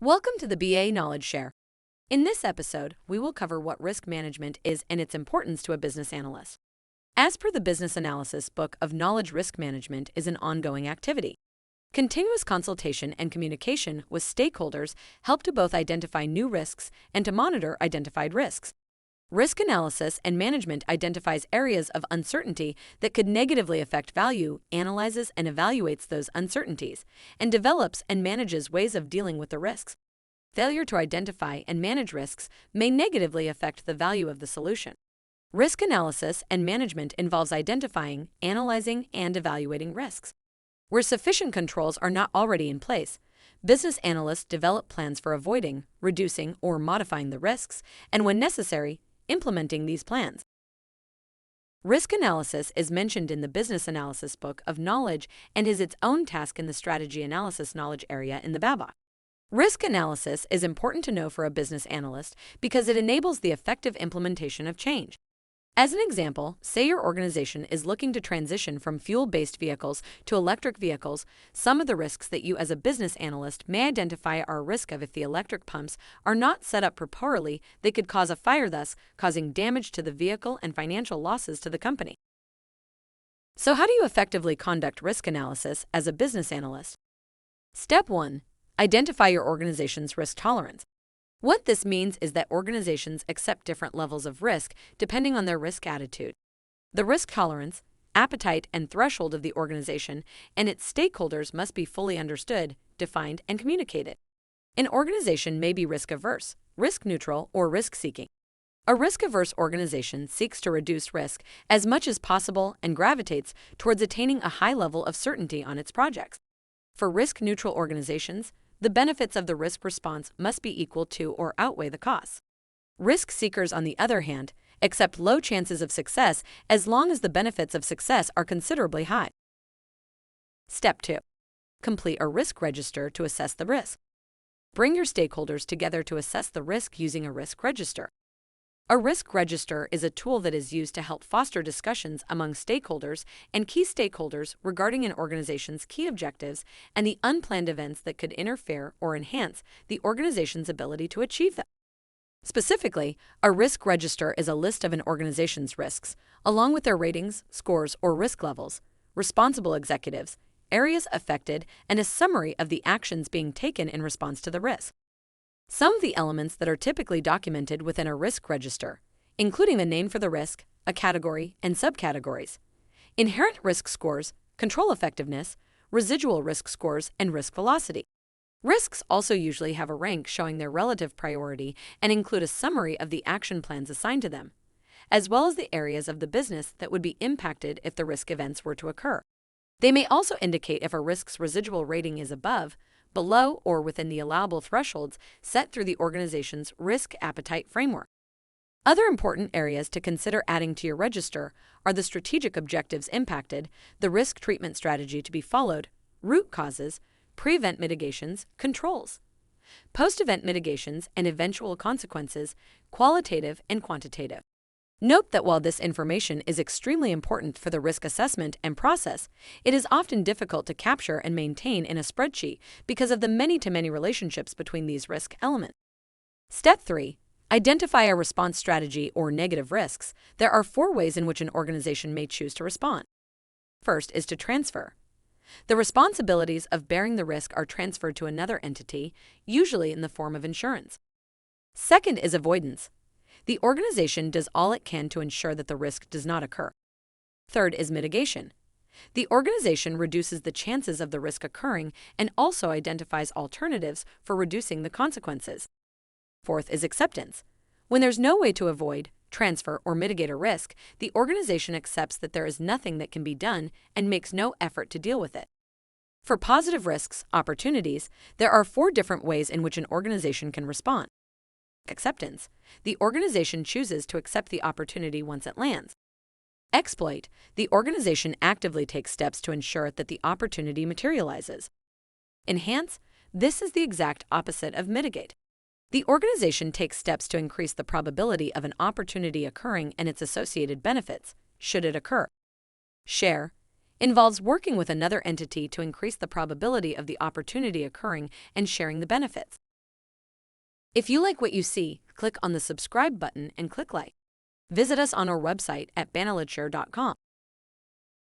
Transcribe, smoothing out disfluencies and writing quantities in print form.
Welcome to the BAknowledgeshare. In this episode, we will cover what risk management is and its importance to a business analyst. As per the business analysis book of knowledge, risk management is an ongoing activity. Continuous consultation and communication with stakeholders help to both identify new risks and to monitor identified risks. Risk analysis and management identifies areas of uncertainty that could negatively affect value, analyzes and evaluates those uncertainties, and develops and manages ways of dealing with the risks. Failure to identify and manage risks may negatively affect the value of the solution. Risk analysis and management involves identifying, analyzing, and evaluating risks. Where sufficient controls are not already in place, business analysts develop plans for avoiding, reducing, or modifying the risks, and when necessary, implementing these plans. Risk analysis is mentioned in the business analysis book of knowledge and is its own task in the strategy analysis knowledge area in the BABA. Risk analysis is important to know for a business analyst because it enables the effective implementation of change. As an example, say your organization is looking to transition from fuel-based vehicles to electric vehicles. Some of the risks that you as a business analyst may identify are a risk of if the electric pumps are not set up properly, they could cause a fire, thus causing damage to the vehicle and financial losses to the company. So how do you effectively conduct risk analysis as a business analyst? Step 1. Identify your organization's risk tolerance. What this means is that organizations accept different levels of risk depending on their risk attitude. The risk tolerance, appetite, and threshold of the organization and its stakeholders must be fully understood, defined, and communicated. An organization may be risk-averse, risk-neutral, or risk-seeking. A risk-averse organization seeks to reduce risk as much as possible and gravitates towards attaining a high level of certainty on its projects. For risk-neutral organizations, the benefits of the risk response must be equal to or outweigh the costs. Risk seekers, on the other hand, accept low chances of success as long as the benefits of success are considerably high. Step 2. Complete a risk register to assess the risk. Bring your stakeholders together to assess the risk using a risk register. A risk register is a tool that is used to help foster discussions among stakeholders and key stakeholders regarding an organization's key objectives and the unplanned events that could interfere or enhance the organization's ability to achieve them. Specifically, a risk register is a list of an organization's risks, along with their ratings, scores, or risk levels, responsible executives, areas affected, and a summary of the actions being taken in response to the risk. Some of the elements that are typically documented within a risk register, including the name for the risk, a category, and subcategories, inherent risk scores, control effectiveness, residual risk scores, and risk velocity. Risks also usually have a rank showing their relative priority and include a summary of the action plans assigned to them, as well as the areas of the business that would be impacted if the risk events were to occur. They may also indicate if a risk's residual rating is above, below, or within the allowable thresholds set through the organization's risk appetite framework. Other important areas to consider adding to your register are the strategic objectives impacted, the risk treatment strategy to be followed, root causes, pre-event mitigations, controls, post-event mitigations and eventual consequences, qualitative and quantitative. Note that while this information is extremely important for the risk assessment and process, it is often difficult to capture and maintain in a spreadsheet because of the many-to-many relationships between these risk elements. Step 3. Identify a response strategy or negative risks. There are 4 ways in which an organization may choose to respond. First is to transfer. The responsibilities of bearing the risk are transferred to another entity, usually in the form of insurance. Second is avoidance. The organization does all it can to ensure that the risk does not occur. Third is mitigation. The organization reduces the chances of the risk occurring and also identifies alternatives for reducing the consequences. Fourth is acceptance. When there's no way to avoid, transfer, or mitigate a risk, the organization accepts that there is nothing that can be done and makes no effort to deal with it. For positive risks, opportunities, there are 4 different ways in which an organization can respond. Acceptance. The organization chooses to accept the opportunity once it lands. Exploit. The organization actively takes steps to ensure that the opportunity materializes. Enhance. This is the exact opposite of mitigate. The organization takes steps to increase the probability of an opportunity occurring and its associated benefits, should it occur. Share. Involves working with another entity to increase the probability of the opportunity occurring and sharing the benefits. If you like what you see, click on the subscribe button and click like. Visit us on our website at BAknowledgeshare.com.